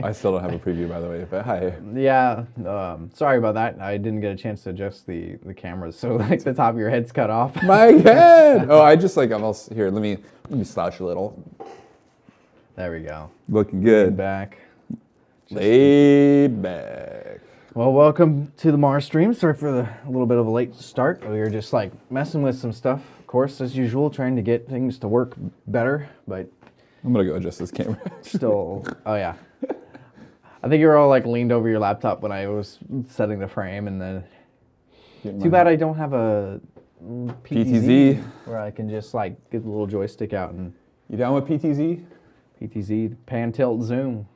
I still don't have a preview, by the way, but hi. Yeah, sorry about that. I didn't get a chance to adjust the cameras, so like the top of your head's cut off. My head! Oh, I just like, I'm all, here, let me slouch a little. There we go. Looking Laid good. back. Laid back. Well, welcome to the MARZ stream. Sorry for a little bit of a late start. We were just like messing with some stuff, of course, as usual, trying to get things to work better, but I'm gonna go adjust this camera. still, oh yeah. I think you were all like leaned over your laptop when I was setting the frame, and then too bad I don't have a PTZ where I can just like get the little joystick out and You down with PTZ? PTZ pan tilt zoom.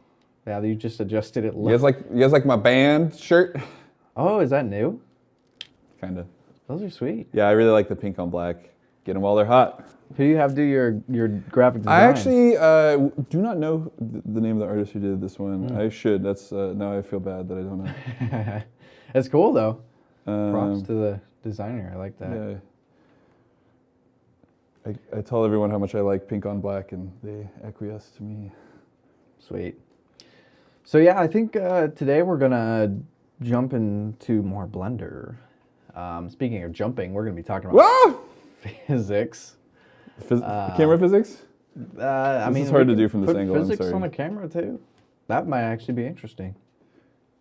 Yeah, you just adjusted it. You guys like my band shirt? Oh, is that new? Kinda. Those are sweet. Yeah, I really like the pink on black. Get them while they're hot. Who do you have do your graphic design? I actually do not know the name of the artist who did this one. I should. That's now I feel bad that I don't know. It's cool though. Props to the designer. I like that. Yeah. I tell everyone how much I like pink on black, and they acquiesce to me. Sweet. So yeah, I think today we're gonna jump into more Blender. Speaking of jumping, we're gonna be talking about Whoa! physics. Camera physics? I mean, is hard to do from this put angle, I'm Physics sorry. on the camera too. That might actually be interesting.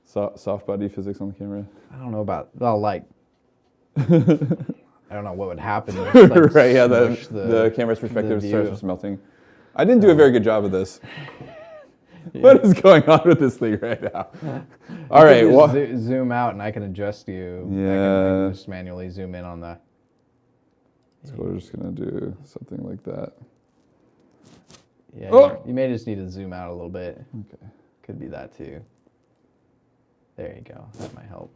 Soft body physics on the camera. I don't know about like. I don't know what would happen. If, like, Right, yeah, smush the camera's perspective view. starts just melting. I didn't do a very good job of this. What is going on with this thing right now? All right, You well, can zoom out, and I can adjust you. I can just manually zoom in on the. so we're just gonna do something like that. Yeah, Oh! you may just need to zoom out a little bit. Okay. Could be that too. There you go. That might help.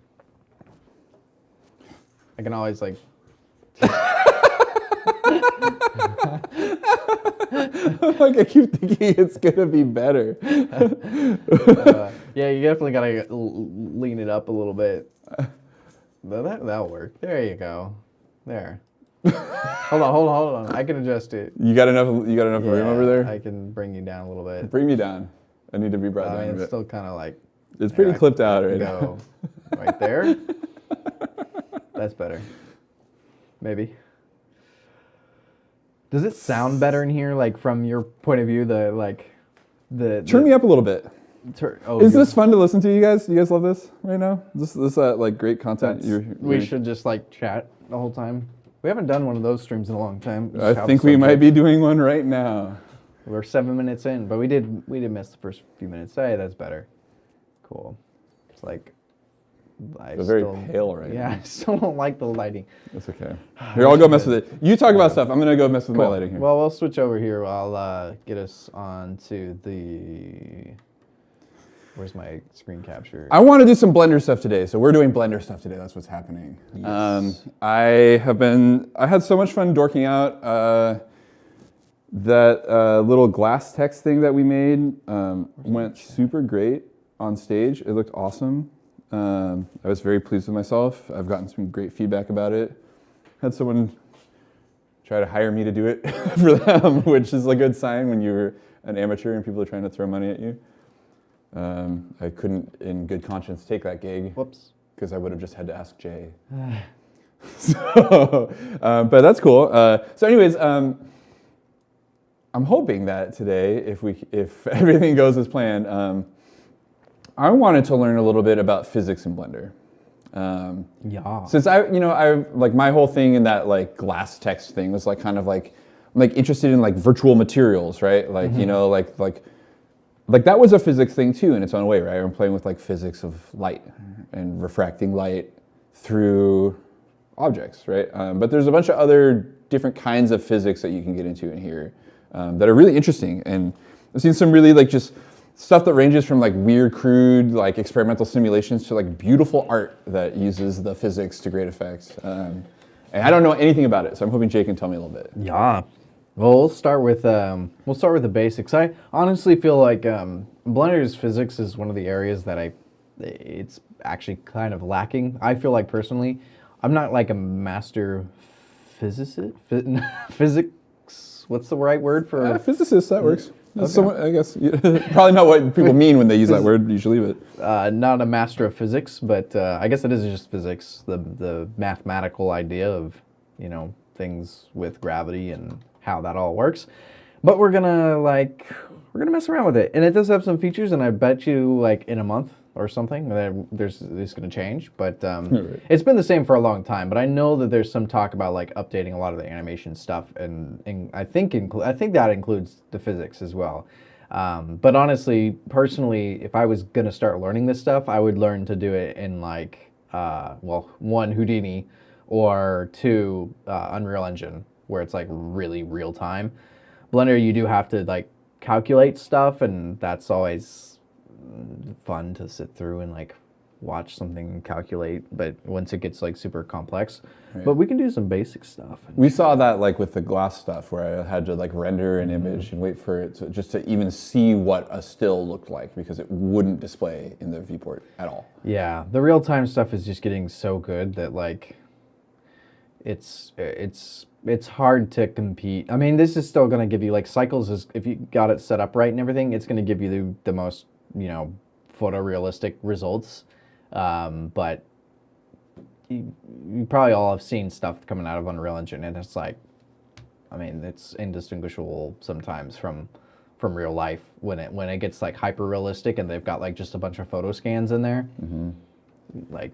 I can always like. Like I keep thinking it's gonna be better. Yeah, you definitely gotta lean it up a little bit. But that'll work. There you go. There. Hold on. I can adjust it. You got enough room over there? I can bring you down a little bit. Bring me down. I need to be brought I down mean, a it's bit. still kind of like. It's pretty clipped out right now. Go right there. That's better. Maybe. Does it sound better in here, like from your point of view? Turn me up a little bit. Oh, Is this fun to listen to, you guys? You guys love this right now? This like great content. We should just like chat the whole time. We haven't done one of those streams in a long time. I think we might be doing one right now. We're 7 minutes in, but we did miss the first few minutes. Hey, that's better. Cool. It's like It's very pale right now. Yeah, I still don't like the lighting. That's okay. Here, I'll go mess with it. You talk about stuff. I'm gonna go mess with my Cool. lighting here. Well, we'll switch over here. I'll get us on to the. Where's my screen capture? I want to do some Blender stuff today, so we're doing Blender stuff today. That's what's happening. Yes. I had so much fun dorking out. That little glass text thing that we made went super great on stage. It looked awesome. I was very pleased with myself. I've gotten some great feedback about it. Had someone try to hire me to do it for them, which is a good sign when you're an amateur and people are trying to throw money at you. I couldn't, in good conscience, take that gig. Whoops. Because I would have just had to ask Jay. But that's cool. So anyways, I'm hoping that today, if everything goes as planned, I wanted to learn a little bit about physics in Blender. Yeah. Since I like my whole thing in that like glass text thing was like kind of like I'm like interested in like virtual materials, right? Like like that was a physics thing too in its own way, right? I'm playing with like physics of light and refracting light through objects, right? But there's a bunch of other different kinds of physics that you can get into in here that are really interesting. And I've seen some really like just stuff that ranges from like weird, crude, like experimental simulations to like beautiful art that uses the physics to great effect. And I don't know anything about it, so I'm hoping Jay can tell me a little bit. Yeah. Well, we'll start with the basics. I honestly feel like Blender's physics is one of the areas that it's actually kind of lacking. I feel like personally, I'm not like a master physicist, physics What's the right word for physicists? That works. Somewhat, I guess. Probably not what people mean when they use that word usually, but not a master of physics, but I guess it is just physics, the mathematical idea of, things with gravity and how that all works. But we're gonna mess around with it, and it does have some features, and I bet you like in a month or something it's going to change. But right. It's been the same for a long time. But I know that there's some talk about like updating a lot of the animation stuff, and I think that includes the physics as well. But honestly, personally, if I was going to start learning this stuff, I would learn to do it in like one, Houdini, or two, Unreal Engine, where it's like really real time. Blender, you do have to like calculate stuff, and that's always fun to sit through and like watch something calculate, but once it gets like super complex, right. But we can do some basic stuff. We saw that like with the glass stuff where I had to like render an image and wait for it to even see what a still looked like, because it wouldn't display in the viewport at all. Yeah, the real-time stuff is just getting so good that like it's hard to compete. I mean, this is still going to give you like Cycles is, if you got it set up right and everything, it's going to give you the most photorealistic results. But you probably all have seen stuff coming out of Unreal Engine, and it's like, I mean, it's indistinguishable sometimes from real life when it gets like hyper realistic and they've got like just a bunch of photo scans in there. Mm-hmm. Like,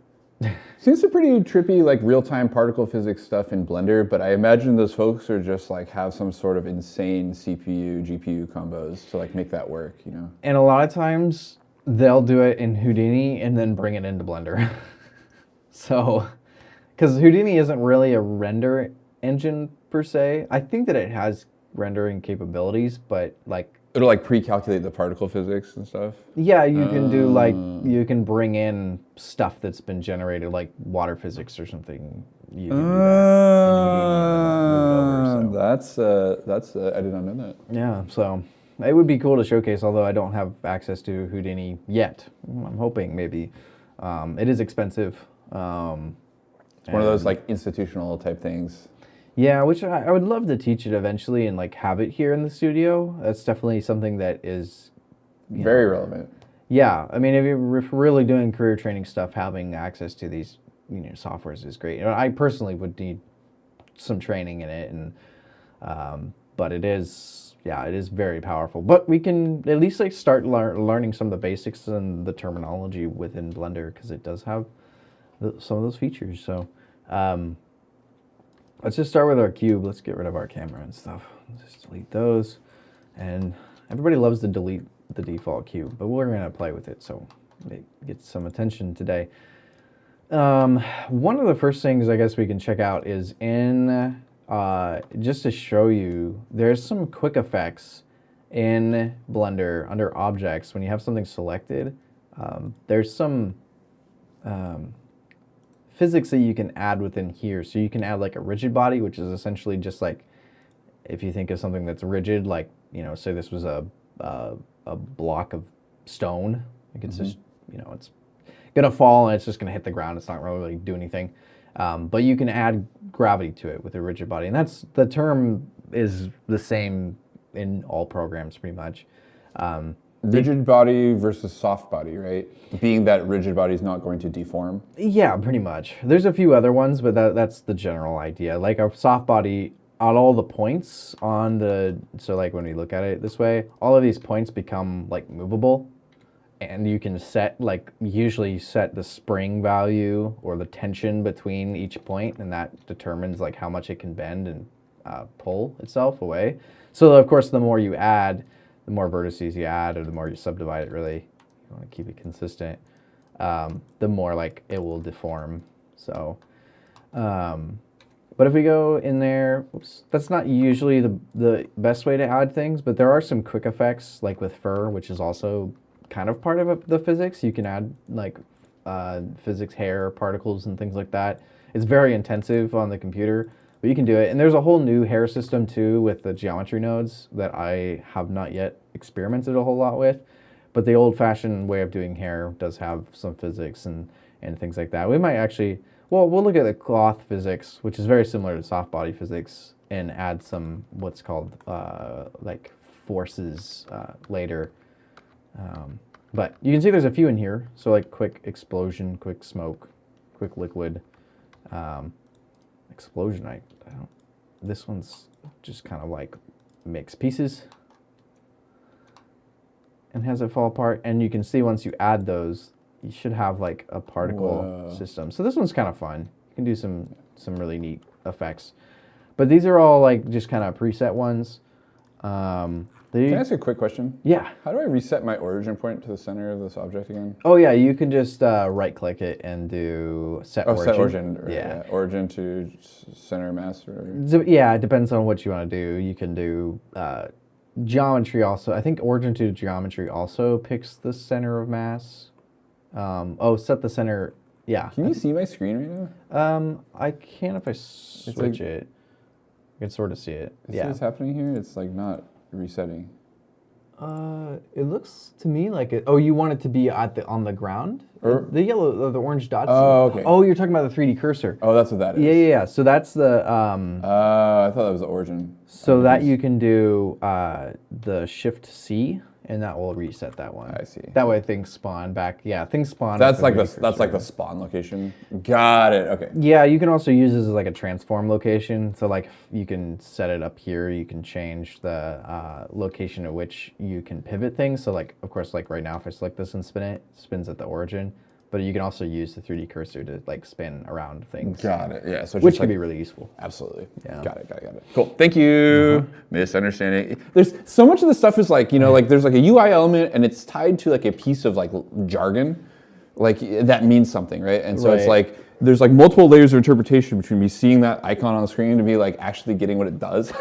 seems a pretty trippy like real-time particle physics stuff in Blender, but I imagine those folks are just like have some sort of insane CPU GPU combos to like make that work, And a lot of times they'll do it in Houdini and then bring it into Blender. So, because Houdini isn't really a render engine per se. I think that it has rendering capabilities, but like it'll like pre-calculate the particle physics and stuff. Yeah, you can do like you can bring in stuff that's been generated, like water physics or something. You can do that. That's I did not know that. Yeah, so it would be cool to showcase, although I don't have access to Houdini yet. I'm hoping maybe. It is expensive. It's one of those like institutional type things. Yeah, which I would love to teach it eventually and like have it here in the studio. That's definitely something that is very relevant. Yeah, I mean, if you're really doing career training stuff, having access to these softwares is great. I personally would need some training in it, and but it is very powerful. But we can at least like start learning some of the basics and the terminology within Blender, because it does have some of those features. So. Let's just start with our cube. Let's get rid of our camera and stuff. Just delete those. And everybody loves to delete the default cube, but we're going to play with it so it gets some attention today. One of the first things I guess we can check out is in, just to show you, there's some quick effects in Blender under objects. When you have something selected, there's some physics that you can add within here. So you can add like a rigid body, which is essentially just like, if you think of something that's rigid, like, say this was a block of stone, like it's just, it's gonna fall and it's just gonna hit the ground. It's not really do anything. But you can add gravity to it with a rigid body. And the term is the same in all programs pretty much. Rigid body versus soft body, right? Being that rigid body is not going to deform. Yeah, pretty much. There's a few other ones, but that's the general idea. Like a soft body, on all the points so like when we look at it this way, all of these points become like movable, and you can usually set the spring value or the tension between each point, and that determines like how much it can bend and pull itself away. So of course, the more you add, the more vertices you add, or the more you subdivide it, really, you want to keep it consistent, the more like it will deform. So, but if we go in there, oops, that's not usually the best way to add things, but there are some quick effects, like with fur, which is also kind of part of the physics. You can add like physics, hair, particles, and things like that. It's very intensive on the computer, but you can do it. And there's a whole new hair system too with the geometry nodes that I have not yet experimented a whole lot with. But the old-fashioned way of doing hair does have some physics and things like that. We might actually, we'll look at the cloth physics, which is very similar to soft body physics and add some what's called like forces later. But you can see there's a few in here. So like quick explosion, quick smoke, quick liquid. Explosion, I don't, this one's just kind of like makes pieces and has it fall apart. And you can see once you add those, you should have like a particle system. So this one's kind of fun. You can do some really neat effects. But these are all like just kind of preset ones. Can I ask a quick question? Yeah. How do I reset my origin point to the center of this object again? Oh yeah, you can just right-click it and do set origin. Set origin. Yeah. Origin to center mass or whatever. Yeah, it depends on what you want to do. You can do geometry also. I think origin to geometry also picks the center of mass. Set the center. Yeah. Can you see my screen right now? I can if I switch it. You can sort of see it. See what's happening here? It's like not resetting. It looks to me like it. Oh, you want it to be on the ground? The yellow, the orange dots. Oh, okay. Oh, you're talking about the 3D cursor. Oh, that's what that is. Yeah. So that's the. I thought that was the origin. So that you can do the Shift C, and that will reset that one. I see. That way things spawn back. Yeah, things spawn. That's like the spawn location. Got it. Okay. Yeah, you can also use this as like a transform location. So like you can set it up here. You can change the location at which you can pivot things. So like, of course, like right now, if I select this and spin it, it spins at the origin. But you can also use the 3D cursor to like spin around things. Got it. Yeah. So which can be really useful. Absolutely. Yeah. Got it. Cool. Thank you. Misunderstanding. There's so much of the stuff is like, like there's like a UI element and it's tied to like a piece of like jargon, like that means something, right? And so it's like there's like multiple layers of interpretation between me seeing that icon on the screen to be like actually getting what it does.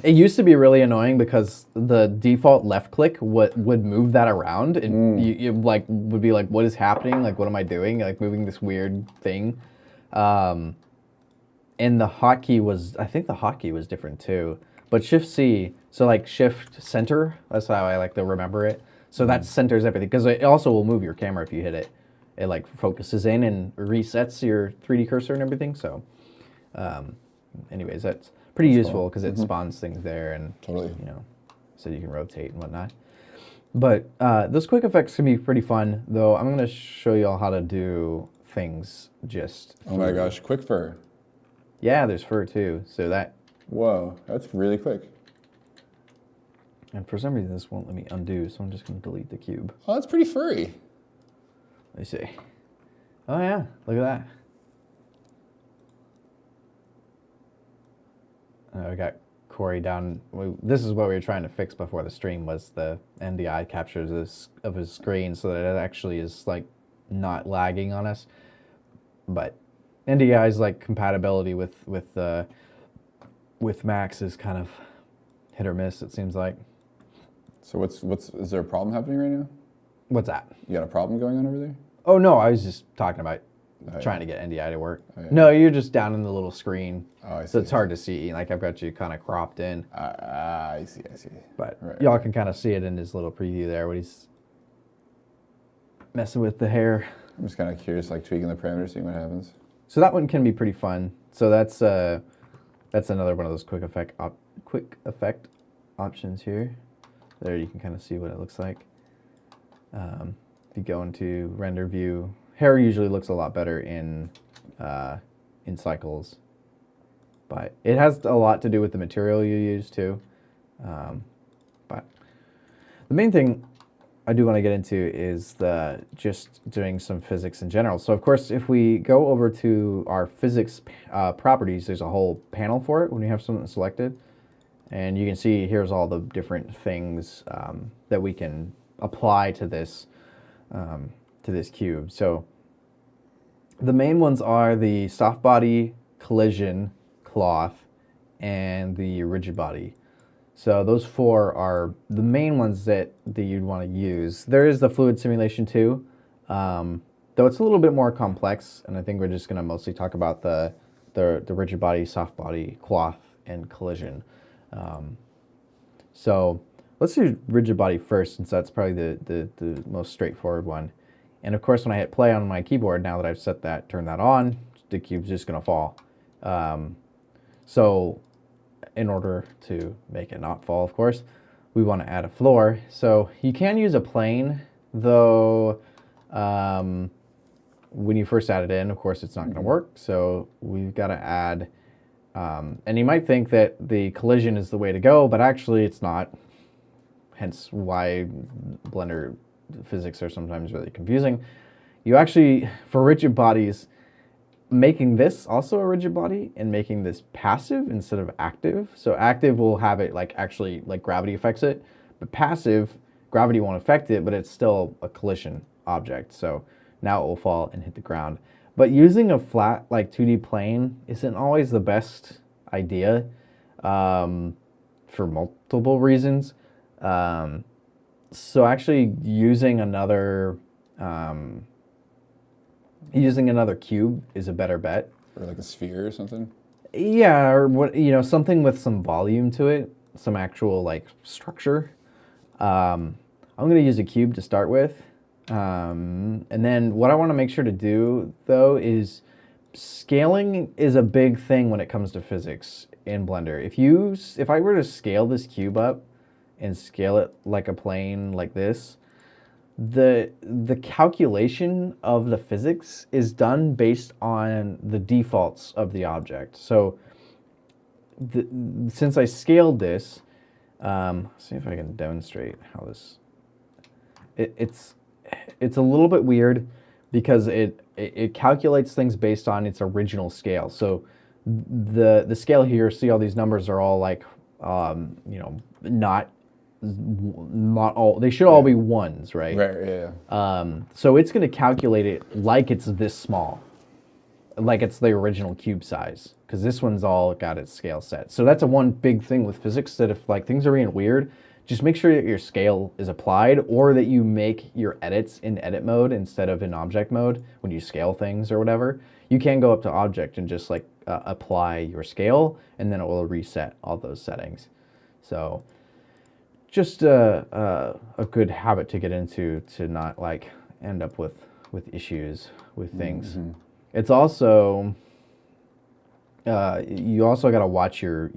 It used to be really annoying because the default left click would move that around and you like would be like, what is happening? Like, what am I doing? Like moving this weird thing. And the hotkey I think the hotkey was different too. But Shift C, so like Shift Center, that's how I like to remember it. So that centers everything because it also will move your camera if you hit it. It like focuses in and resets your 3D cursor and everything. So anyways, that's pretty useful because it spawns things there and so you can rotate and whatnot. But those quick effects can be pretty fun, though. I'm going to show you all how to do things just. Oh my gosh, quick fur. Yeah, there's fur too. So that. Whoa, that's really quick. And for some reason, this won't let me undo, so I'm just going to delete the cube. Oh, that's pretty furry. Let me see. Oh yeah, look at that. We got Cory down. This is what we were trying to fix before the stream was the NDI captures of his screen so that it actually is like not lagging on us. But NDI's like compatibility with Max is kind of hit or miss, it seems like. So is there a problem happening right now? What's that? You got a problem going on over there? Oh no, I was just talking about trying to get NDI to work. No, you're just down in the little screen. Oh, I see. So it's hard to see. Like I've got you kind of cropped in. I see. But y'all can kind of see it in his little preview there, what he's messing with the hair. I'm just kind of curious, like tweaking the parameters, seeing what happens. So that one can be pretty fun. So that's another one of those quick effect options here. There you can kind of see what it looks like. If you go into render view, hair usually looks a lot better in cycles, but it has a lot to do with the material you use too. But the main thing I do want to get into is just doing some physics in general. So of course, if we go over to our physics properties, there's a whole panel for it when you have something selected. And you can see here's all the different things that we can apply to this cube. So the main ones are the soft body, collision, cloth, and the rigid body. So those four are the main ones that you'd want to use. There is the fluid simulation too, though it's a little bit more complex, and I think we're just going to mostly talk about the rigid body, soft body, cloth, and collision. So let's do rigid body first, since that's probably the most straightforward one. And of course, when I hit play on my keyboard, now that I've turned that on, the cube's just going to fall. So in order to make it not fall, of course, we want to add a floor. So you can use a plane, though when you first add it in, of course, it's not going to work. So we've got to add, and you might think that the collision is the way to go, but actually it's not. Hence why Blender physics are sometimes really confusing. You actually, for rigid bodies, making this also a rigid body and making this passive instead of active. So active will have it like actually like gravity affects it, but passive, gravity won't affect it, but it's still a collision object. So now it will fall and hit the ground. But using a flat like 2D plane isn't always the best idea for multiple reasons. So actually using another cube is a better bet. Or like a sphere or something? Yeah, or what, you know, something with some volume to it, some actual like structure. I'm going to use a cube to start with. And then what I want to make sure to do though is scaling is a big thing when it comes to physics in Blender. If I were to scale this cube up and scale it like a plane like this, the calculation of the physics is done based on the defaults of the object. So since I scaled this, see if I can demonstrate how this, it's a little bit weird because it calculates things based on its original scale. So the scale here, see all these numbers are all like, you know, not all, they should all be ones, right? Right, yeah. So it's going to calculate it like it's this small, like it's the original cube size, because this one's all got its scale set. So that's a one big thing with physics, that if like things are being weird, just make sure that your scale is applied, or that you make your edits in edit mode instead of in object mode when you scale things or whatever. You can go up to object and just like apply your scale, and then it will reset all those settings. So just a good habit to get into, to not like end up with issues with things. Mm-hmm. It's also you also got to watch your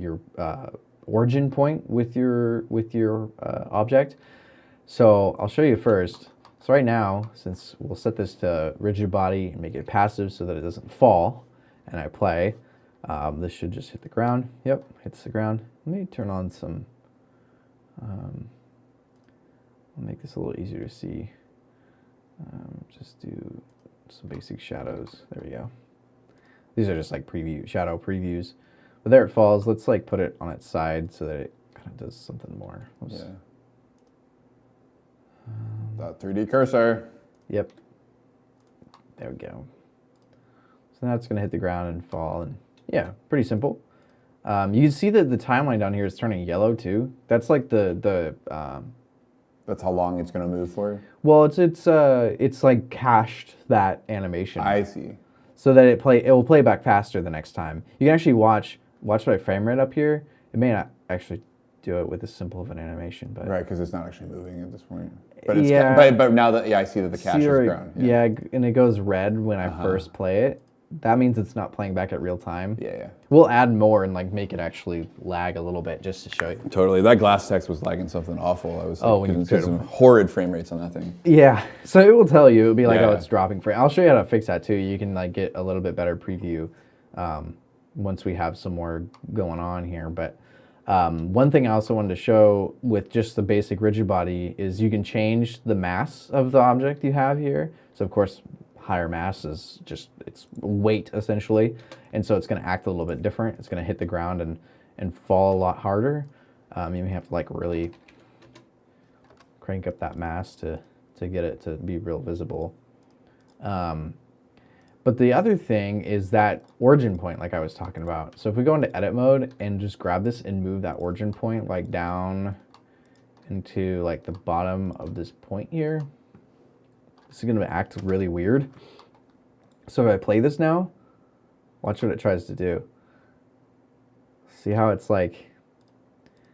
origin point with your object. So I'll show you first. So right now, since we'll set this to rigid body and make it passive so that it doesn't fall, and I play, this should just hit the ground. Yep, hits the ground. Let me turn on some. I'll make this a little easier to see. Just do some basic shadows. There we go. These are just like shadow previews. But there it falls. Let's like put it on its side so that it kind of does something more. Oops. Yeah. That 3D cursor. Yep. There we go. So now it's going to hit the ground and fall. And yeah, pretty simple. You can see that the timeline down here is turning yellow too. That's like the that's how long it's going to move for? Well, it's like cached that animation. I see. So that it will play back faster the next time. You can actually watch my frame rate up here. It may not actually do it with as simple of an animation, but right, because it's not actually moving at this point. But it's but now that I see that the cache is grown. Yeah, and it goes red when I first play it. That means it's not playing back at real time. Yeah. We'll add more and like make it actually lag a little bit just to show you. Totally. That glass text was lagging something awful. I was when you getting some horrid frame rates on that thing. Yeah. So it will tell you. It'll be like, oh, it's dropping frame. I'll show you how to fix that too. You can like get a little bit better preview once we have some more going on here. But one thing I also wanted to show with just the basic rigid body is you can change the mass of the object you have here. So of course, higher mass is just its weight essentially, and so it's going to act a little bit different. It's going to hit the ground and fall a lot harder. You may have to like really crank up that mass to get it to be real visible. But the other thing is that origin point, like I was talking about. So if we go into edit mode and just grab this and move that origin point like down into like the bottom of this point here, this is going to act really weird. So if I play this now, watch what it tries to do. See how it's like,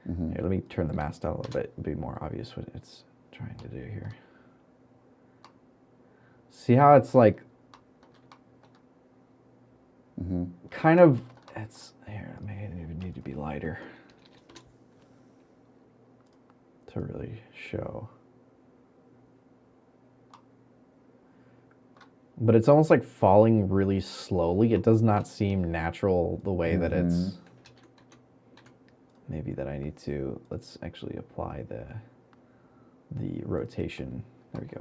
here, let me turn the mask down a little bit, it'll be more obvious what it's trying to do here. See how it's like, kind of, It's here. It may even need to be lighter to really show. But it's almost like falling really slowly. It does not seem natural the way that it's. Maybe that I need to. Let's actually apply the rotation. There we go.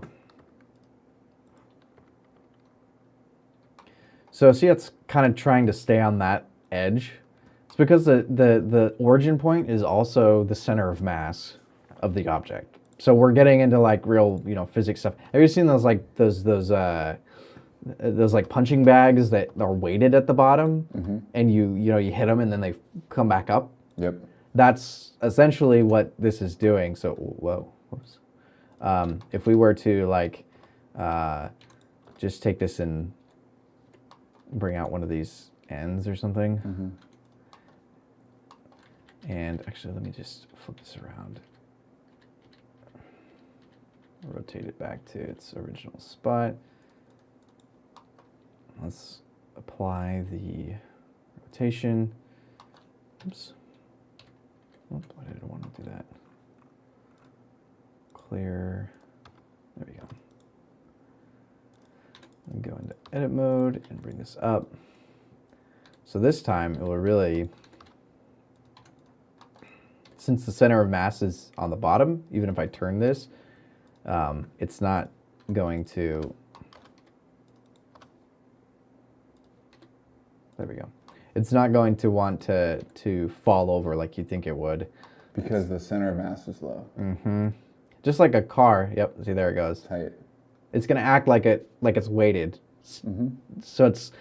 So see, it's kind of trying to stay on that edge. It's because the origin point is also the center of mass of the object. So we're getting into like real, physics stuff. Have you seen those like those like punching bags that are weighted at the bottom, and you hit them and then they come back up? Yep. That's essentially what this is doing. So whoa, whoops. If we were to like just take this and bring out one of these ends or something. And actually, let me just flip this around. Rotate it back to its original spot. Let's apply the rotation. Oops. Why did I want to do that? Clear. There we go. And go into edit mode and bring this up. So this time it will really, since the center of mass is on the bottom, even if I turn this, it's not going to, there we go. It's not going to want to fall over like you'd think it would. Because the center of mass is low. Just like a car. Yep, see, there it goes. Tight. It's going to act like it's weighted. So it's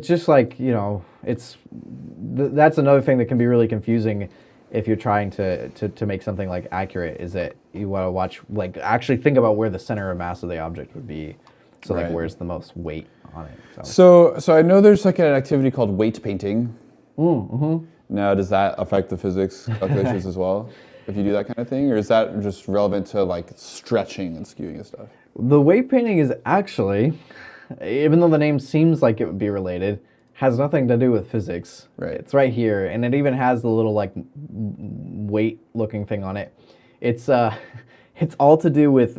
just like, it's that's another thing that can be really confusing if you're trying to make something like accurate, is that you want to watch, like, actually think about where the center of mass of the object would be. So like where's the most weight on it. So I know there's like an activity called weight painting. Now, does that affect the physics calculations as well? If you do that kind of thing, or is that just relevant to like stretching and skewing and stuff? The weight painting is actually, even though the name seems like it would be related, has nothing to do with physics. Right. It's right here, and it even has the little like weight looking thing on it. It's all to do with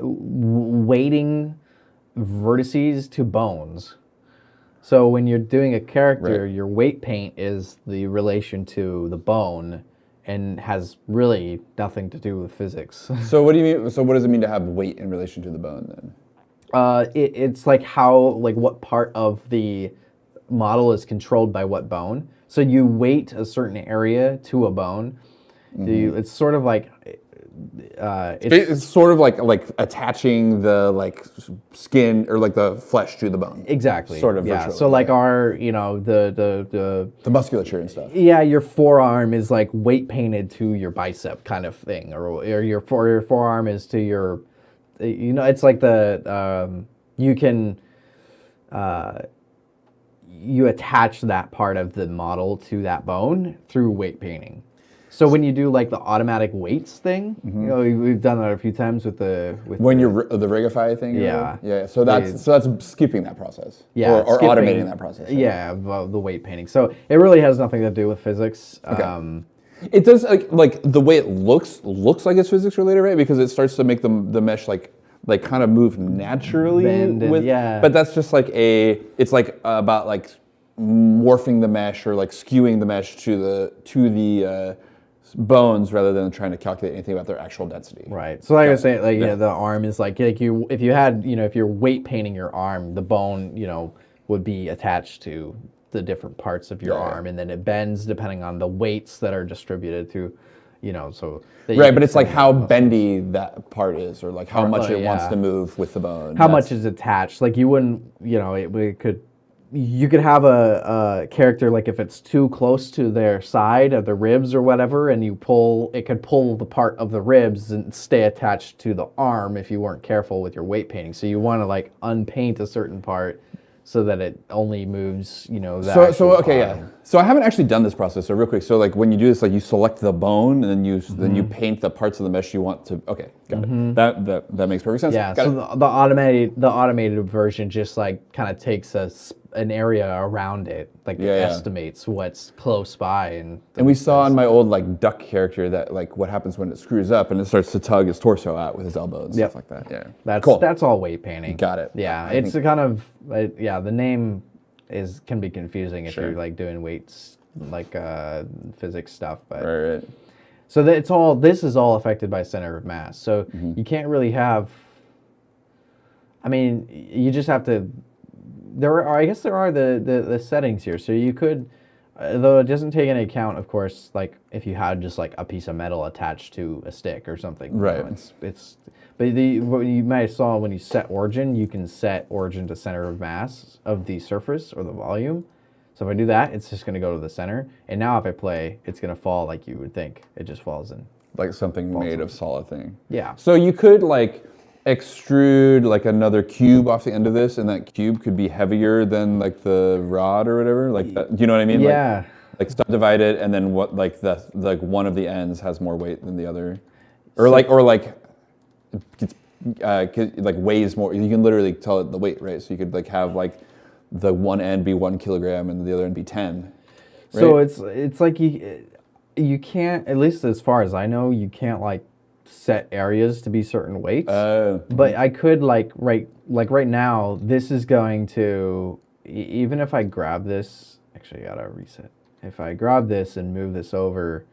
weighting vertices to bones. So when you're doing a character, your weight paint is the relation to the bone, and has really nothing to do with physics. So what do you mean? So what does it mean to have weight in relation to the bone then? It's like what part of the model is controlled by what bone. So you weight a certain area to a bone. It's sort of like it's sort of like attaching the like skin or like the flesh to the bone. Exactly. Sort of. Yeah. Virtually, so like our the musculature and stuff. Yeah, your forearm is like weight painted to your bicep kind of thing, or your forearm is to your, it's like the you can you attach that part of the model to that bone through weight painting. So when you do like the automatic weights thing, we've done that a few times with the Rigify thing. Yeah. So that's skipping that process. Yeah. Or automating that process. Right? Yeah, the weight painting. So it really has nothing to do with physics. Okay. It does like the way it looks like it's physics related, right? Because it starts to make the mesh like kind of move naturally. But that's just like it's like about like morphing the mesh or like skewing the mesh to the bones rather than trying to calculate anything about their actual density. Right. So like I was saying, like the arm is like if you're weight painting your arm, the bone, would be attached to the different parts of your arm, and then it bends depending on the weights that are distributed to, so. Right, but it's like how bendy that part is, or like how much it wants to move with the bone. How much is attached? Like you wouldn't, you could have a character, like if it's too close to their side of the ribs or whatever, and it could pull the part of the ribs and stay attached to the arm if you weren't careful with your weight painting. So you want to like unpaint a certain part so that it only moves, that. So okay, yeah. So I haven't actually done this process. So real quick, so like when you do this, like you select the bone and then you paint the parts of the mesh you want to. Okay, Got it. That makes perfect sense. Yeah, Got so it. the automated version just like kind of takes an area around it, like it estimates what's close by, and we saw in my old like duck character that like what happens when it screws up and it starts to tug his torso out with his elbow and stuff like that. Yeah, that's cool. That's all weight panning. Got it. Yeah, it's a kind of the name can be confusing if you're like doing weights like physics stuff, but right. So this is all affected by center of mass. So you can't really have. I mean, you just have to. I guess there are the settings here. So you could, though it doesn't take into account, of course, like if you had just like a piece of metal attached to a stick or something. Right. You know, but what you might have saw when you set origin, you can set origin to center of mass of the surface or the volume. So if I do that, it's just going to go to the center. And now if I play, it's going to fall like you would think. It just falls in. Like something made of solid thing. Yeah. So you could like extrude like another cube off the end of this, and that cube could be heavier than like the rod or whatever. Like that, do you know what I mean? Yeah. Like subdivide it, and then what? Like one of the ends has more weight than the other, or like weighs more. You can literally tell it the weight, right? So you could like have like the one end be 1 kilogram and the other end be 10. Right? So it's like you can't, at least as far as I know, you can't like set areas to be certain weights. But I could like right now, this is going to, even if I grab this, actually I gotta reset. If I grab this and move this over,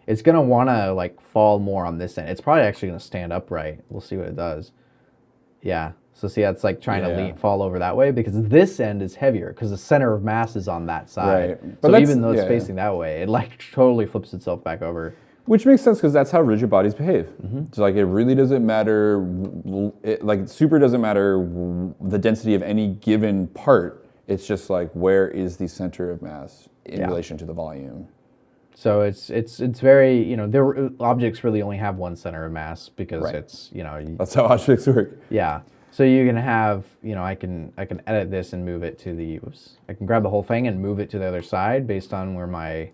it's gonna wanna like fall more on this end. It's probably actually gonna stand upright. We'll see what it does. Yeah. So see, that's like trying to fall over that way because this end is heavier because the center of mass is on that side. Right. So even though it's facing that way, it like totally flips itself back over. Which makes sense because that's how rigid bodies behave. So like it really doesn't matter, like super doesn't matter the density of any given part. It's just like where is the center of mass in relation to the volume. So it's very, objects really only have one center of mass because it's, that's how objects work. Yeah. So you can have, I can edit this and move it to I can grab the whole thing and move it to the other side based on where my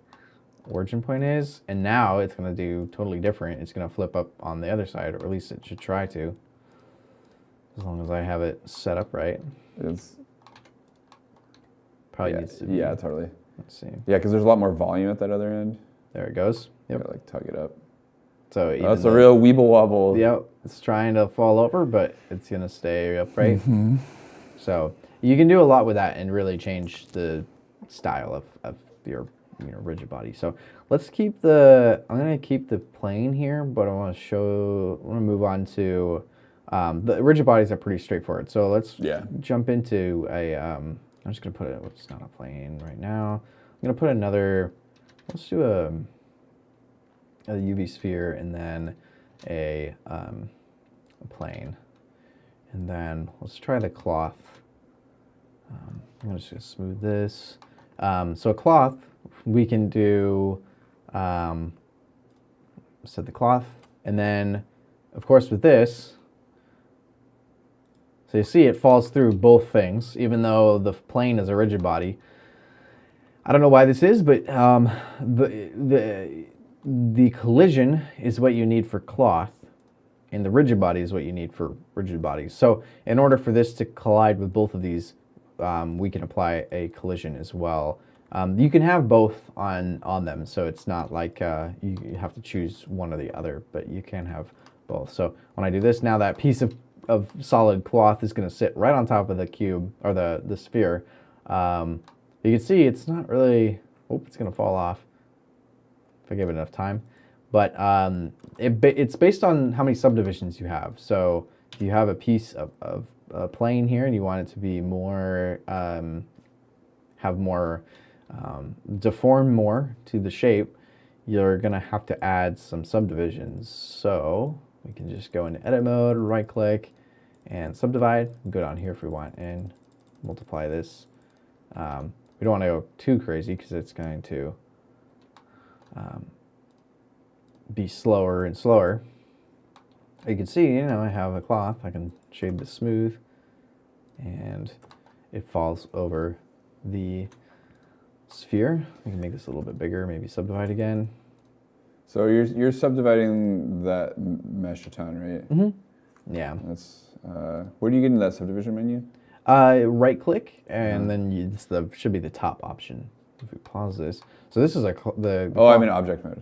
origin point is. And now it's going to do totally different. It's going to flip up on the other side, or at least it should try to. As long as I have it set up right. It's probably needs to be. Yeah, totally. Let's see. Yeah, because there's a lot more volume at that other end. There it goes. Yep. You gotta, like tug it up. So that's a real weeble wobble. Yep. It's trying to fall over, but it's gonna stay upright. So you can do a lot with that and really change the style of your rigid body. So let's keep I'm gonna keep the plane here, but I want to move on to the rigid bodies are pretty straightforward. So let's jump into I'm just gonna put it's not a plane right now. I'm gonna put let's do a UV sphere and then a plane, and then let's try the cloth. I'm just gonna smooth this. So a cloth, we can do set the cloth, and then of course with this, so you see it falls through both things, even though the plane is a rigid body. I don't know why this is, but the collision is what you need for cloth, and the rigid body is what you need for rigid bodies. So in order for this to collide with both of these, we can apply a collision as well. You can have both on them, so it's not like you have to choose one or the other, but you can have both. So when I do this, now that piece of solid cloth is going to sit right on top of the cube, or the sphere. You can see it's not really, it's going to fall off if I give it enough time. But it's based on how many subdivisions you have. So if you have a piece of a plane here and you want it to be more, have more, deform more to the shape, you're going to have to add some subdivisions. So we can just go into edit mode, right click, and subdivide. Go down here if we want and multiply this. We don't want to go too crazy because it's going to be slower and slower. You can see, I have a cloth. I can shade this smooth, and it falls over the sphere. We can make this a little bit bigger, maybe subdivide again. So you're subdividing that mesh a ton, right? Mm-hmm. Yeah. That's where do you get into that subdivision menu? Right click, and then should be the top option. If we pause this, so this is the Oh, I'm in object mode.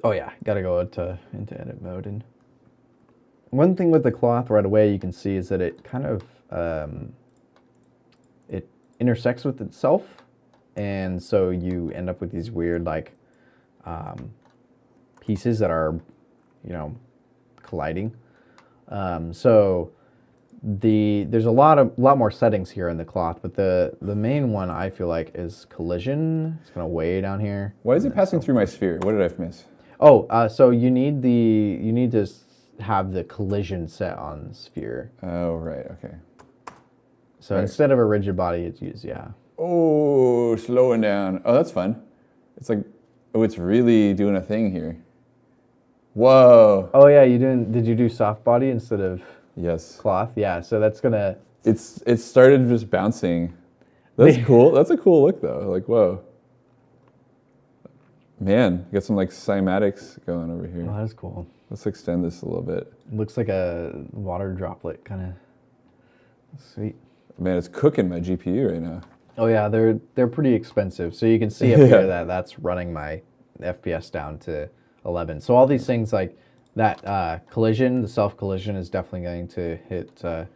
Oh yeah, gotta go into edit mode. And one thing with the cloth right away you can see is that it kind of it intersects with itself, and so you end up with these weird like pieces that are, colliding. So there's a lot more settings here in the cloth, but the main one I feel like is collision. It's kind of way down here. Why is it passing through my sphere? What did I miss? Oh, so you need to have the collision set on sphere. Oh, right. Okay. So instead of a rigid body, it's used, yeah. Oh, slowing down. Oh, that's fun. It's like, oh, it's really doing a thing here. Whoa. Oh yeah, did you do soft body instead of Yes. cloth? Yeah, so that's gonna. It started just bouncing. That's cool. That's a cool look though. Like, whoa. Man, got some like cymatics going over here. Oh, that is cool. Let's extend this a little bit. Looks like a water droplet, kind of. Sweet. Man, it's cooking my GPU right now. Oh yeah, they're pretty expensive. So you can see up here that's running my FPS down to 11. So all these things like that collision, the self collision is definitely going to hit. Oh,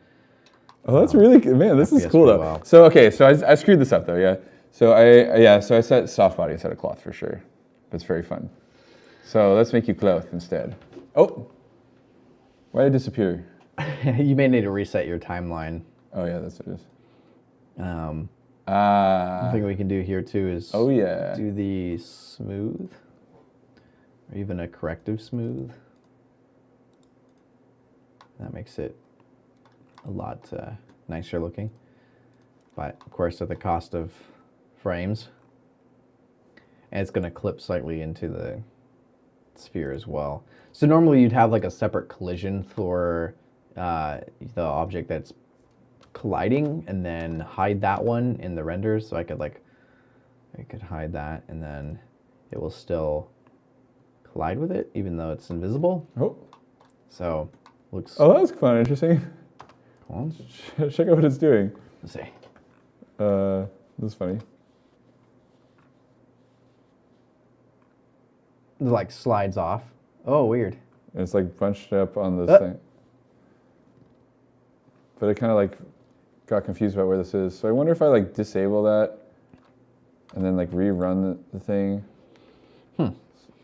that's really good, man. This is cool though. Well. So okay, so I screwed this up though. Yeah. So I set soft body instead of cloth for sure. But it's very fun. So let's make you cloth instead. Oh, why did it disappear? You may need to reset your timeline. Oh yeah, that's what it is. One thing we can do here too is do the smooth, or even a corrective smooth. That makes it a lot nicer looking, but of course at the cost of frames. And it's going to clip slightly into the sphere as well. So normally you'd have like a separate collision for the object that's colliding, and then hide that one in the renders. So I could hide that, and then it will still collide with it even though it's invisible. Oh. So looks. Oh, that was fun. Interesting. Cool. Check out what it's doing. Let's see. This is funny. It like slides off. Oh, weird. It's like bunched up on this thing. But it kind of like got confused about where this is. So I wonder if I like disable that and then like rerun the thing.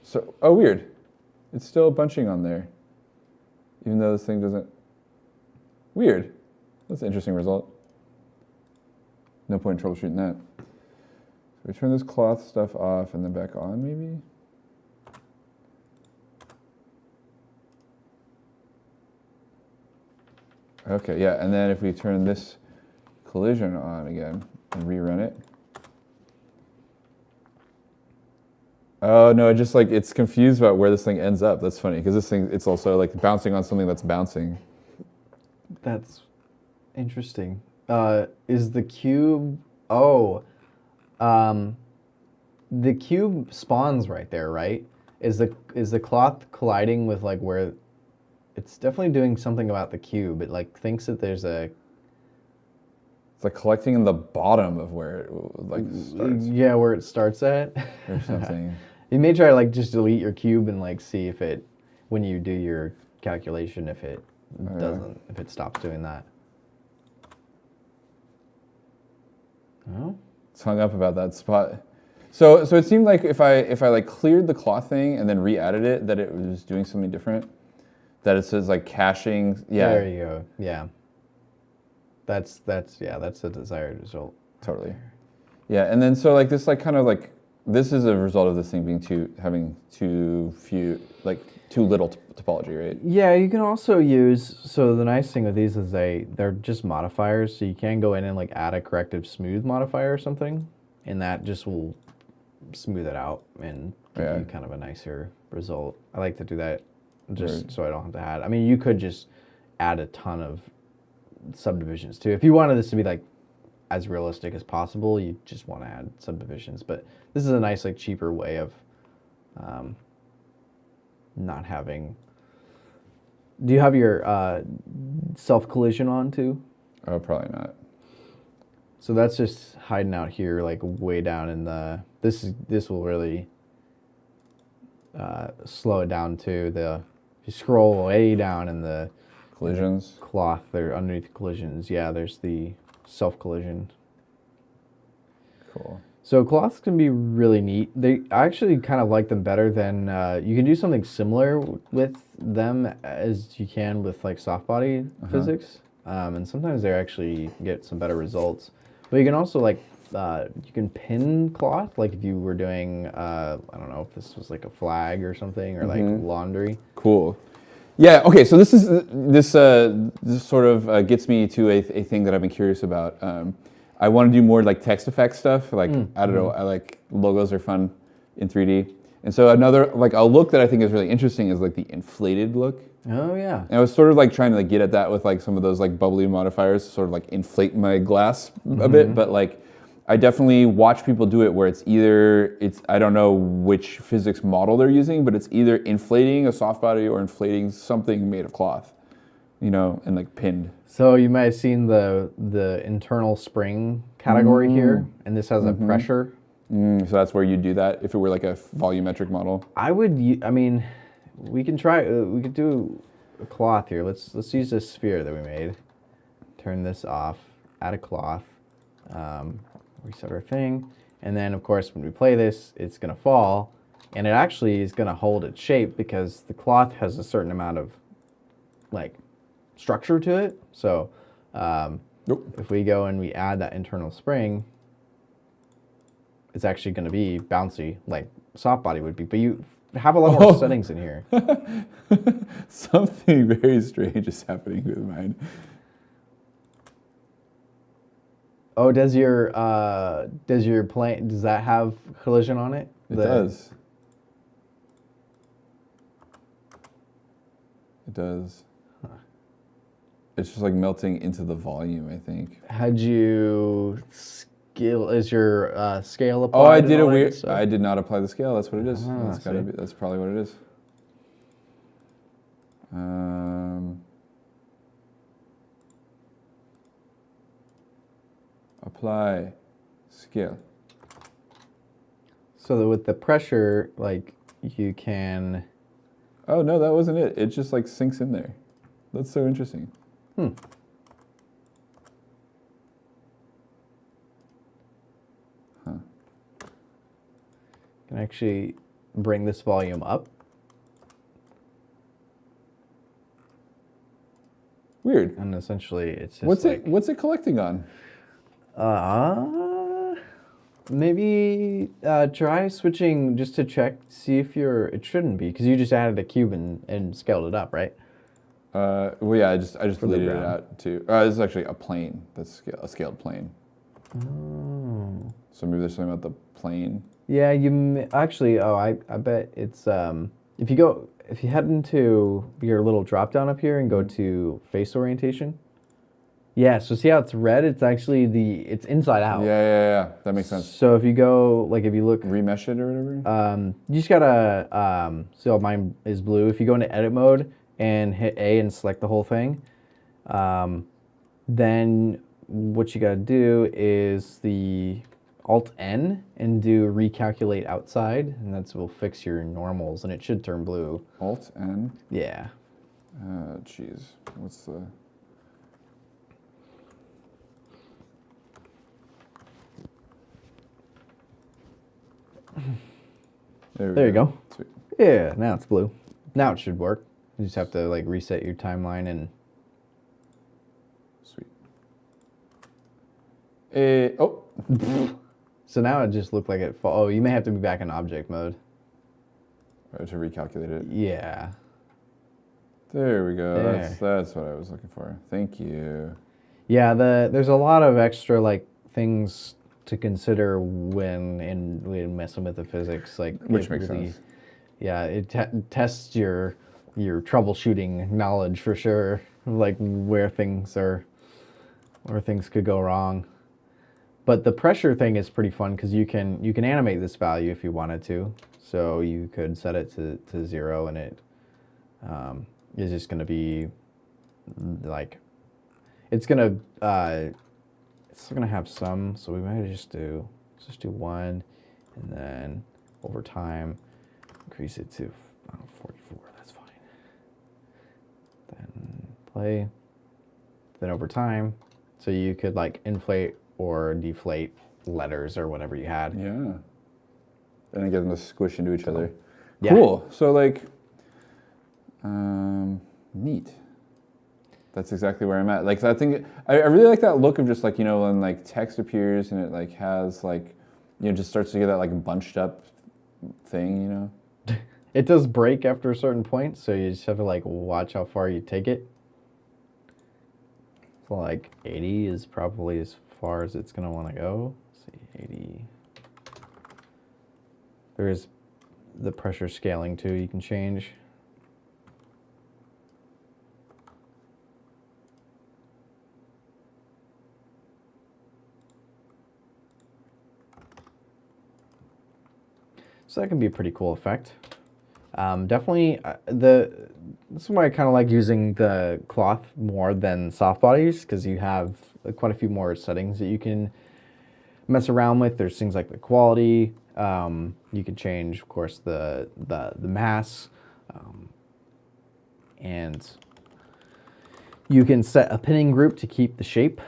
So, oh, weird. It's still bunching on there. Even though this thing doesn't. Weird. That's an interesting result. No point in troubleshooting that. So we turn this cloth stuff off and then back on maybe? Okay, yeah, and then if we turn this collision on again and rerun it. Oh no, just like it's confused about where this thing ends up. That's funny because this thing, it's also like bouncing on something that's bouncing. That's interesting. Is the cube? Oh, the cube spawns right there, right? Is the cloth colliding with like where? It's definitely doing something about the cube. It like thinks that there's a. It's like collecting in the bottom of where it like starts. Yeah, where it starts at. Or something. You may try like just delete your cube and like see if it, when you do your calculation, if it doesn't, if it stops doing that. Oh. It's hung up about that spot. So it seemed like if I like cleared the cloth thing and then re-added it, that it was doing something different. That it says like caching. Yeah. There you go. Yeah. That's a desired result. Totally. Yeah, and then so like this like kind of like this is a result of this thing being having too little topology, right? Yeah, you can also use, so the nice thing with these is they're just modifiers, so you can go in and like add a corrective smooth modifier or something, and that just will smooth it out and give you kind of a nicer result. I like to do that just so I don't have to add. I mean, you could just add a ton of subdivisions too. If you wanted this to be like as realistic as possible, you just want to add subdivisions. But this is a nice, like, cheaper way of not having. Do you have your self collision on too? Oh, probably not. So that's just hiding out here, like way down in the. This will really slow it down too. If you scroll way down in the Collisions. cloth there underneath collisions, yeah, there's the self collision. Cool. So cloths can be really neat. I actually kind of like them better than you can do something similar with them as you can with like soft body physics, and sometimes they actually get some better results. But you can also like you can pin cloth, like if you were doing I don't know if this was like a flag or something or like laundry. Cool. Yeah. Okay. So this sort of gets me to a thing that I've been curious about. I want to do more like text effect stuff. Like I don't know. I like logos are fun in 3D. And so another like a look that I think is really interesting is like the inflated look. Oh yeah. And I was sort of like trying to like get at that with like some of those like bubbly modifiers to sort of like inflate my glass a bit. But like I definitely watch people do it where it's I don't know which physics model they're using, but it's either inflating a soft body or inflating something made of cloth, you know, and like pinned. So you might have seen the internal spring category here, and this has a pressure. So that's where you do that if it were like a volumetric model. I mean, we can try. We could do a cloth here. Let's use this sphere that we made. Turn this off. Add a cloth. Reset our thing, and then of course when we play this, it's gonna fall, and it actually is gonna hold its shape because the cloth has a certain amount of like structure to it. So if we go and we add that internal spring, it's actually going to be bouncy like soft body would be, but you have a lot more settings in here. Something very strange is happening with mine. Oh, does your plane, does that have collision on it? It does. It does. It's just like melting into the volume, I think. Had you is your scale applied? Oh, I did I did not apply the scale. That's what it is. That's probably what it is. Apply scale. So that with the pressure, like you can. Oh no, that wasn't it. It just like sinks in there. That's so interesting. Huh. Can actually bring this volume up. Weird. And essentially, it's just what's it collecting on? Maybe try switching just to check, see if it shouldn't be, because you just added a cube and scaled it up, right? Well, yeah, I just deleted it out too. This is actually a plane. That's a scaled plane. Oh. So maybe there's something about the plane. Yeah, actually. Oh, I bet it's if you head into your little drop down up here and go to face orientation. Yeah, so see how it's red? It's actually it's inside out. Yeah. That makes sense. So if you go, like if you look... Remesh it or whatever? You just gotta, so mine is blue. If you go into edit mode and hit A and select the whole thing, then what you gotta do is the Alt-N and do recalculate outside, and that will fix your normals, and it should turn blue. Alt-N? Yeah. Jeez. What's the... There you go. Sweet. Yeah, now it's blue. Now it should work. You just have to like reset your timeline and... Sweet. Oh. So now it just looked like it fall. Oh, you may have to be back in object mode. Right, to recalculate it. Yeah. There we go. There. That's what I was looking for. Thank you. Yeah, there's a lot of extra like things to consider when messing with the physics, like which makes sense. Yeah, it tests your troubleshooting knowledge for sure, like where things could go wrong. But the pressure thing is pretty fun because you can animate this value if you wanted to. So you could set it to 0, and it is just going to be like, it's going to have some, so we might just do 1, and then over time increase it to 44. That's fine. Then play. Then over time, so you could like inflate or deflate letters or whatever you had. Yeah. And then get them to squish into each other. Yeah. Cool. So like, neat. That's exactly where I'm at. Like, I think I really like that look of just like, you know, when like text appears and it like has like, you know, just starts to get that like bunched up thing, you know. It does break after a certain point, so you just have to like watch how far you take it. So like 80 is probably as far as it's gonna want to go. Let's see, 80. There is the pressure scaling too. You can change. So that can be a pretty cool effect. Definitely, that's why I kind of like using the cloth more than soft bodies, because you have quite a few more settings that you can mess around with. There's things like the quality. You can change, of course, the mass, and you can set a pinning group to keep the shape.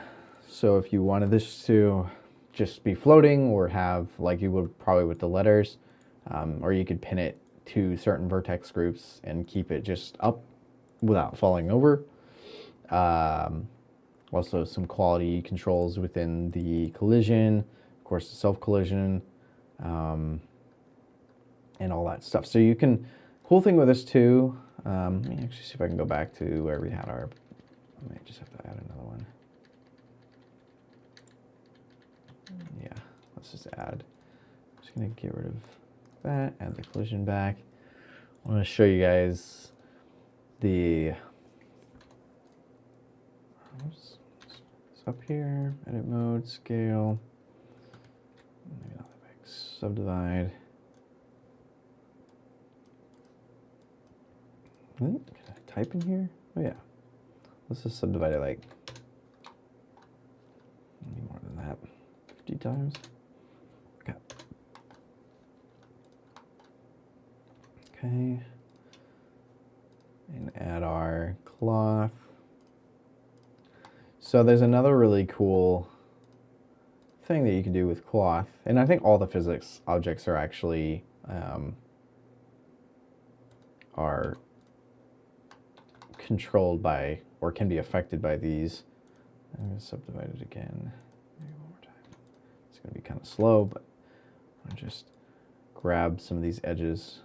So if you wanted this to just be floating or have like you would probably with the letters, or you could pin it to certain vertex groups and keep it just up without falling over. Also some quality controls within the collision, of course the self-collision, and all that stuff. So you can, cool thing with this too, let me actually see if I can go back to where we had our, I may just have to add another one. Yeah, let's just add, I'm just gonna get rid of that, add the collision back. I want to show you guys the, oops, it's up here, edit mode, scale, maybe not that big, subdivide. Can I type in here? Oh yeah, let's just subdivide it like, maybe more than that, 50 times. Okay. Okay, and add our cloth. So there's another really cool thing that you can do with cloth, and I think all the physics objects are actually are controlled by or can be affected by these. I'm going to subdivide it again. Maybe one more time. It's going to be kind of slow, but I'll just grab some of these edges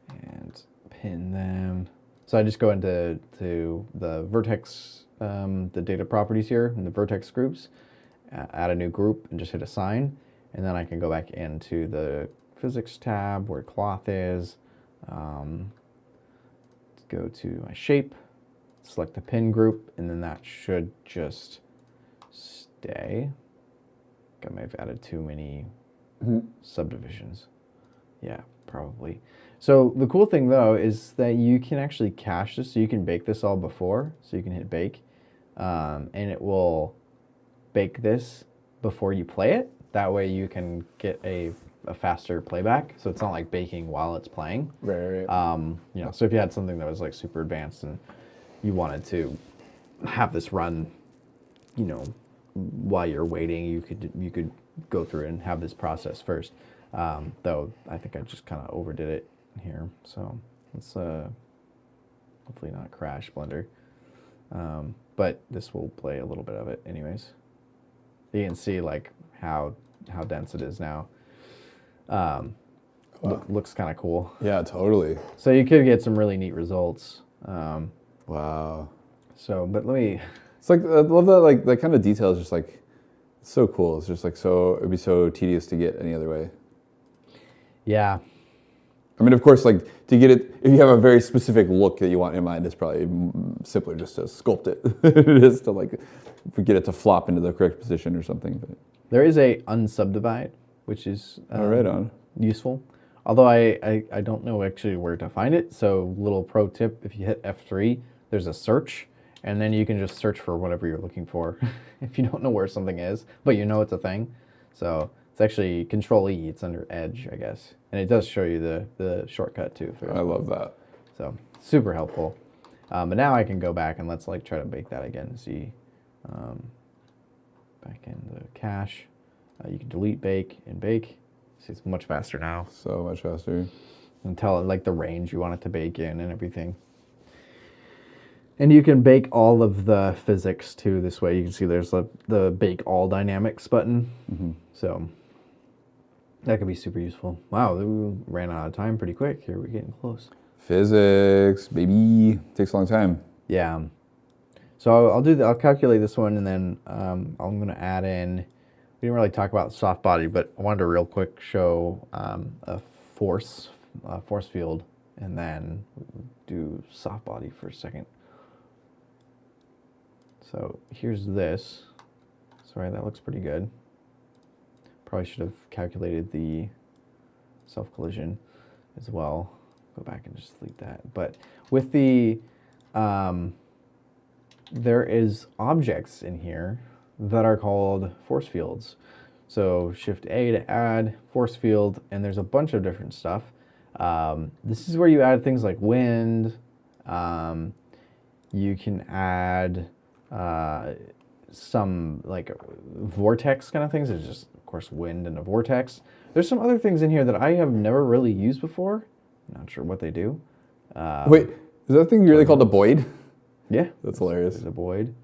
and pin them. So I just go into the vertex, the data properties here in the vertex groups, add a new group and just hit assign. And then I can go back into the physics tab where cloth is, go to my shape, select the pin group, and then that should just stay. I may have added too many subdivisions. Yeah, probably. So the cool thing though is that you can actually cache this, so you can bake this all before, so you can hit bake, and it will bake this before you play it. That way you can get a faster playback, so it's not like baking while it's playing. Right. You know, so if you had something that was like super advanced and you wanted to have this run, you know, while you're waiting, you could go through and have this process first. Though I think I just kind of overdid it here, so let's hopefully not crash Blender. But this will play a little bit of it anyways. You can see like how dense it is now. Wow. Looks kind of cool. Yeah, totally. So you could get some really neat results. Wow. So, but let me. It's like, I love that, like, that kind of detail is just like, it's so cool. It's just like so, it'd be so tedious to get any other way. Yeah. I mean, of course, like, to get it, if you have a very specific look that you want in mind, it's probably simpler just to sculpt it. It is to, like, get it to flop into the correct position or something. But. There is a unsubdivide which is right on. useful. Although I don't know actually where to find it. So little pro tip, if you hit F3, there's a search, and then you can just search for whatever you're looking for if you don't know where something is, but you know it's a thing. So it's actually Control E, it's under Edge, I guess. And it does show you the shortcut too. I love that. So super helpful. But now I can go back and let's like try to bake that again and see. Back in the cache, you can delete bake and bake. See, it's much faster now. So much faster. And tell it like the range you want it to bake in and everything. And you can bake all of the physics too this way. You can see there's the bake all dynamics button. So that could be super useful. Wow, we ran out of time pretty quick. Here we're getting close. Physics, baby. Takes a long time. Yeah. So I'll calculate this one, and then I'm going to add in, we didn't really talk about soft body, but I wanted to real quick show a force field, and then do soft body for a second. So here's this. Sorry, that looks pretty good. Probably should have calculated the self-collision as well. Go back and just delete that. But with the, there is objects in here that are called force fields. So Shift A to add force field, and there's a bunch of different stuff. This is where you add things like wind. You can add some like vortex kind of things. It's just, of course, wind and a vortex. There's some other things in here that I have never really used before. Not sure what they do. Wait, is that thing really called a Boyd? Yeah. That's hilarious. It's a Boyd.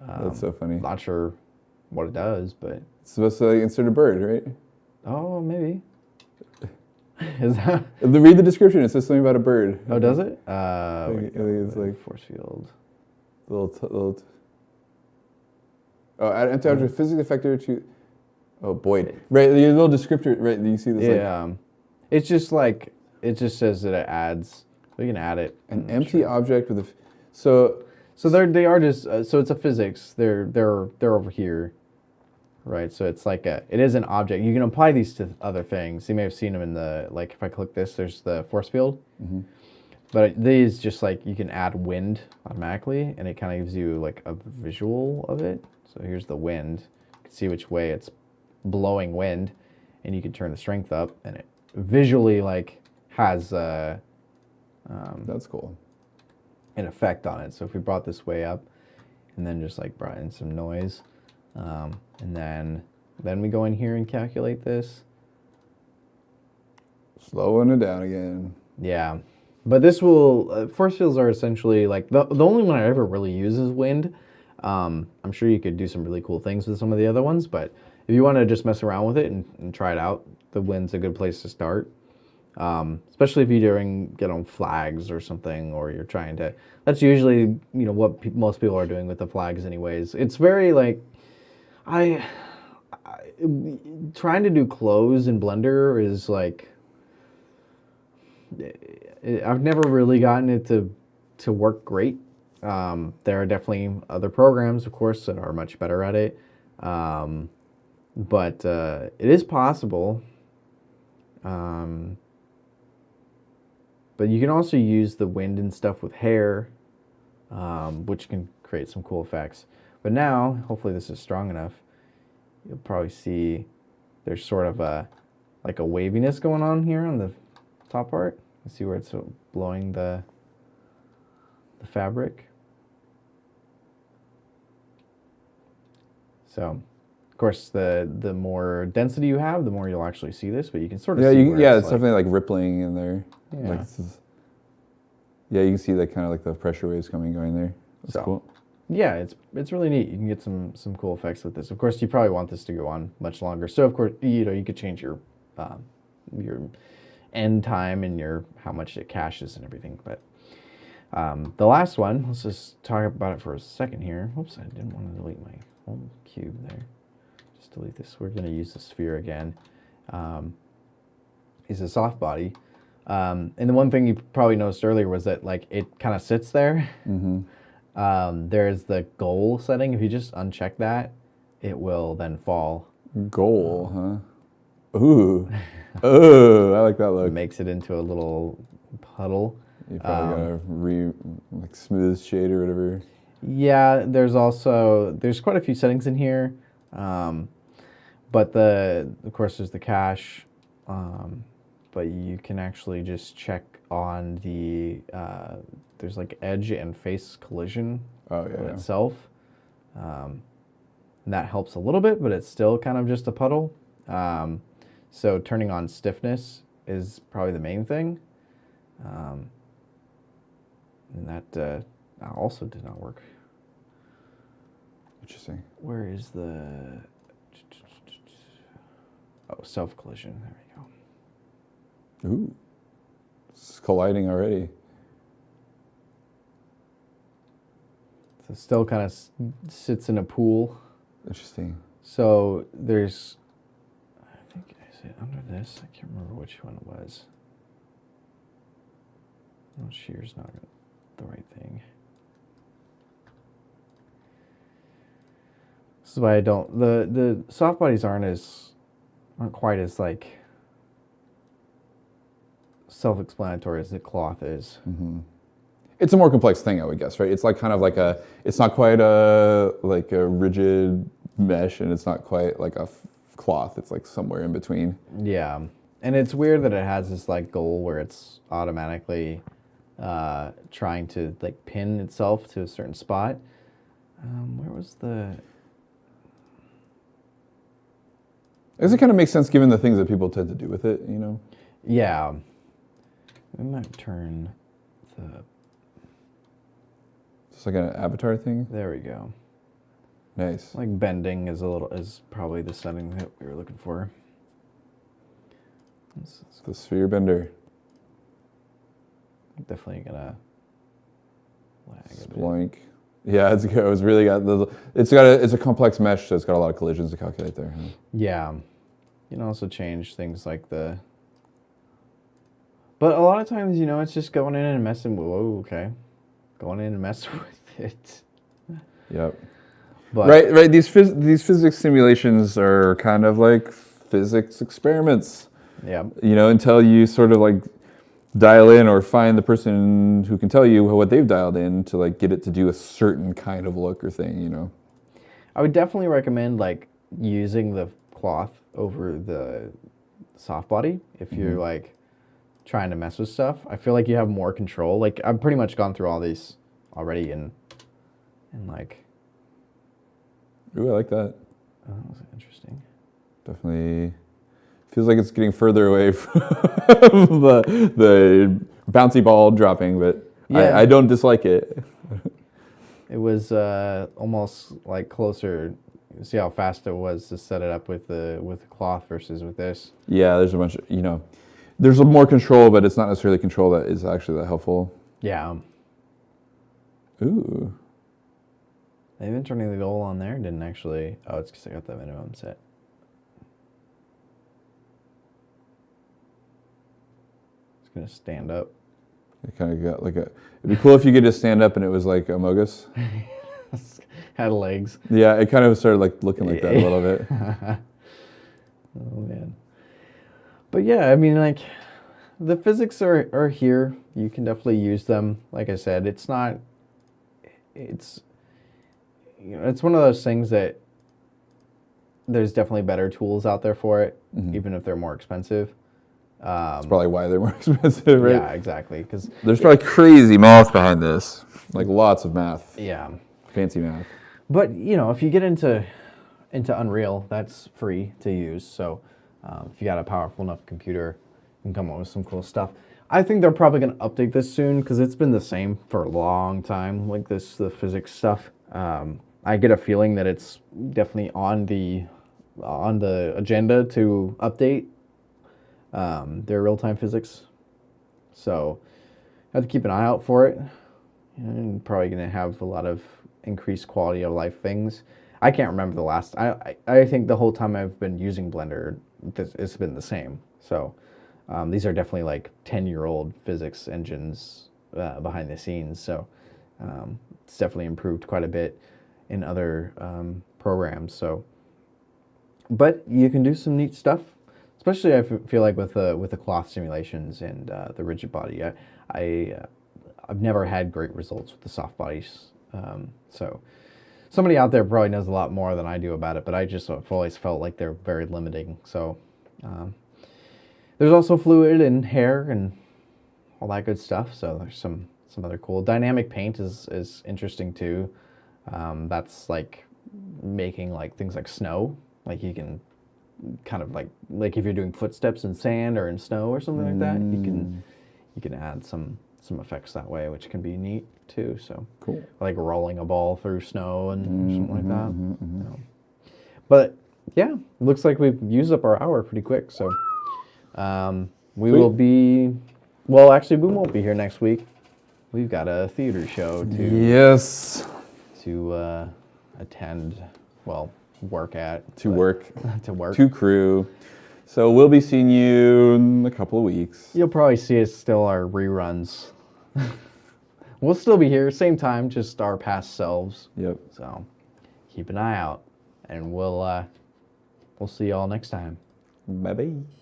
That's so funny. Not sure what it does, but... It's supposed to like, insert a bird, right? Oh, maybe. Is that... Read the description. It says something about a bird. Oh, does it? I think it's like... Force field. Little oh, add empty object physics effector to... Oh, Boyd. Right, your little descriptor, right, you see this? Yeah. Like, it's just like... It just says that it adds... We can add it. An empty object with a... So they are just... so it's a physics. They're over here. Right, so it's like it is an object. You can apply these to other things. You may have seen them in the, like if I click this, there's the force field. But these just like, you can add wind automatically, and it kind of gives you like a visual of it. So here's the wind. You can see which way it's blowing wind, and you can turn the strength up, and it visually like has that's cool. An effect on it. So if we brought this way up, and then just like brought in some noise, and then we go in here and calculate this. Slowing it down again. Yeah, but this will, force fields are essentially like, the only one I ever really use is wind. I'm sure you could do some really cool things with some of the other ones, but if you want to just mess around with it and try it out, the wind's a good place to start. Especially if you're get on flags or something, or you're trying to, that's usually, what most people are doing with the flags anyways. It's very like, trying to do close in Blender is like, I've never really gotten it to work great. There are definitely other programs, of course, that are much better at it. But it is possible. But you can also use the wind and stuff with hair, which can create some cool effects. But now, hopefully this is strong enough, you'll probably see there's sort of like a waviness going on here on the top part. You see where it's blowing the fabric. So, of course, the more density you have, the more you'll actually see this. But you can sort of see where it's definitely like rippling in there. Yeah. Like you can see like kind of like the pressure waves going there. That's cool. Yeah, it's really neat. You can get some cool effects with this. Of course, you probably want this to go on much longer. So of course, you could change your end time and how much it caches and everything. But the last one, let's just talk about it for a second here. Oops, I didn't want to delete my whole cube there. Just delete this. We're going to use the sphere again. Is a soft body. And the one thing you probably noticed earlier was that like it kind of sits there. There's the goal setting. If you just uncheck that, it will then fall. Goal, huh? Ooh. Oh, I like that look. Makes it into a little puddle. You probably got a like smooth shade or whatever. Yeah, there's quite a few settings in here, but of course there's the cache, but you can actually just check on the there's like edge and face collision itself. And that helps a little bit, but it's still kind of just a puddle. So turning on stiffness is probably the main thing. And that also did not work. Interesting. Where is the... Oh, self-collision. There we go. Ooh. It's colliding already. So it still kind of sits in a pool. Interesting. So there's... I think, is it under this? I can't remember which one it was. No, shear's not the right thing. This is why I don't... The soft bodies aren't quite as like self-explanatory as the cloth is. Mm-hmm. It's a more complex thing, I would guess, right? It's like kind of like it's not quite a rigid mesh, and it's not quite like a cloth. It's like somewhere in between. Yeah, and it's weird that it has this like goal where it's automatically trying to like pin itself to a certain spot. Where was the... I guess it kind of makes sense given the things that people tend to do with it, you know? Yeah. We might turn the... It's like an avatar thing? There we go. Nice. Like bending is probably the setting that we were looking for. The sphere bender. Definitely gonna lag a bit. Sploink. Yeah, it's really got it's a complex mesh, so it's got a lot of collisions to calculate there. Huh? Yeah. You can also change things like the... But a lot of times, it's just going in and messing with... Whoa, okay. Going in and messing with it. Yep. But, right. These physics simulations are kind of like physics experiments. Yeah. Until you sort of like dial in or find the person who can tell you what they've dialed in to like get it to do a certain kind of look or thing. I would definitely recommend like using the cloth over the soft body if you're like trying to mess with stuff. I feel like you have more control. Like I've pretty much gone through all these already and like... Ooh, I like that. Oh, that was interesting. Definitely feels like it's getting further away from the bouncy ball dropping, but yeah. I don't dislike it. It was almost like closer. See how fast it was to set it up with the cloth versus with this. Yeah, there's a bunch of, there's more control, but it's not necessarily control that is actually that helpful. Yeah. Ooh. Even turning the goal on there didn't actually... Oh, it's because I got that minimum set. It's going to stand up. It kind of got like a... It'd be cool if you could just stand up and it was like Among Us. Had legs. Yeah, it kind of started like looking like that a little bit. Oh, man. But yeah, I mean, like, the physics are here. You can definitely use them. Like I said, it's not... It's one of those things that there's definitely better tools out there for it, even if they're more expensive. That's probably why they're more expensive, right? Yeah, exactly. Because there's probably crazy math behind this, like lots of math. Yeah, fancy math. But if you get into Unreal, that's free to use. So if you got a powerful enough computer, you can come up with some cool stuff. I think they're probably going to update this soon because it's been the same for a long time, like the physics stuff. I get a feeling that it's definitely on the agenda to update their real-time physics. So I have to keep an eye out for it. And probably going to have a lot of increased quality of life things. I can't remember the last. I think the whole time I've been using Blender, it's been the same. So these are definitely like 10-year-old physics engines behind the scenes. So it's definitely improved quite a bit in other programs. So, but you can do some neat stuff. especially I feel like with the cloth simulations and the rigid body. I've never had great results with the soft bodies. So somebody out there probably knows a lot more than I do about it, but I just have always felt like they're very limiting. So there's also fluid and hair and all that good stuff. So there's some other cool. Dynamic paint is interesting too. That's like making like things like snow. Like you can kind of like if you're doing footsteps in sand or in snow or something like that, you can add some effects that way, which can be neat too. So cool. Like rolling a ball through snow and something like that. You know. But yeah, it looks like we've used up our hour pretty quick. So we will be. Well, actually, we won't be here next week. We've got a theater show to attend. Well, work at. To work. To crew. So we'll be seeing you in a couple of weeks. You'll probably see us still our reruns. We'll still be here, same time, just our past selves. Yep. So keep an eye out, and we'll see y'all next time. Bye-bye.